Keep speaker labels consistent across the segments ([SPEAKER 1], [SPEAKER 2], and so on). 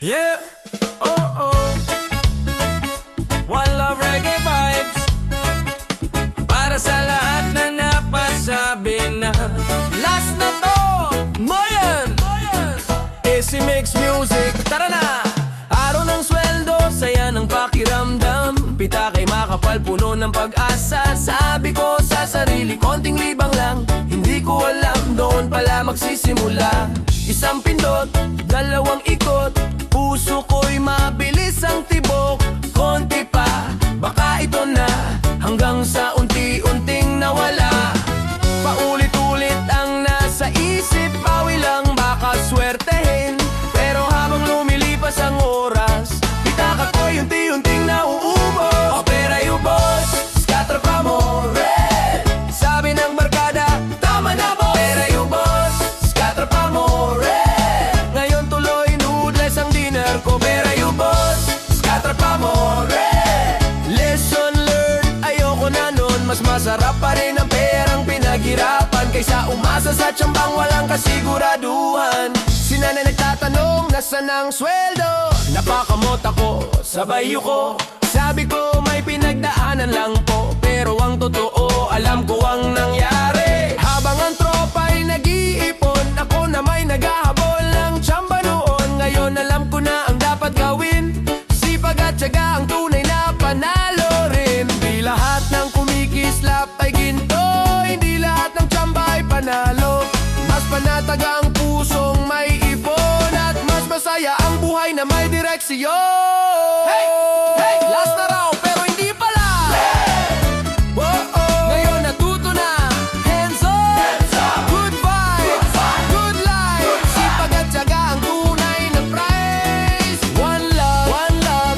[SPEAKER 1] Yeah, oh oh, one love reggae vibes. Para sa lahat na napasabi na last na to, Mayan AC Mix Music, tara na! Araw ng sweldo, saya ng pakiramdam. Pita kay makapal, puno ng pag-asa. Sabi ko sa sarili, konting libang lang. Hindi ko alam, doon pala magsisimula. Isang pindot, dalawang ikot. Puso ko'y mabilis ang tibok. Konti pa, baka ito na. Hanggang sa unti-unting nawala. Paulit-ulit ang nasa isip. Pawi lang baka swertehin. Pero habang lumilipas ang oras, pitaka ko'y unti-unting nauubos. Opera boss, scatter pa mo, red. Sabi ng barkada, tama na boss. Opera boss, scatter pa mo, red. Ngayon tuloy noodles ang dinner ko. Opera boss, scatter pa mo, red. Lesson learned, ayoko na nun. Mas masarap pa rin ang perang pinaghirapan kaysa umasa sa tiyambang walang kasiguraduhan. Si nanay nagtatanong, nasan ang sweldo? Napakamot ako, sabay ko. Sabi ko may pinagdaanan lang po, pero ang totoo alam ko ang nangyari. Habang ang tropa'y nag-iipon, ako na may naghahabol ng tsamba noon. Ngayon alam ko na ang dapat gawin. Sipag at tiyaga ang tunay na panalo rin. Di lahat ng kumikislap ay ginto, hindi lahat ng tsamba ay panalo. Mas panatag ang pusong may ipon, at mas masaya ang buhay na may direksyon. Hey! Hey! Last na raw pero hindi pala. Whoa-oh. Ngayon natuto na. Hands up, good vibes, good life. Sipag at tiyaga ang tunay na prize. One love,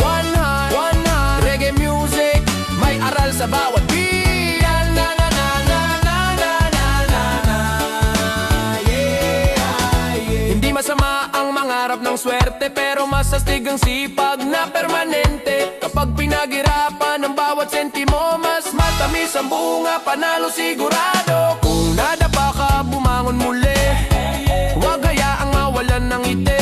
[SPEAKER 1] one heart. Reggae music, may aral sa bawat beat. Na na na na na na na na na. Yeah. Hindi masama ang mangarap ng swerte, pero masastig ang sipag na permanente. Kapag pinaghirapan ng bawat sentimo, mas matamis ang bunga, panalo sigurado. Kung nadapa ka, bumangon muli. Huwag hayaang mawalan ng ngiti.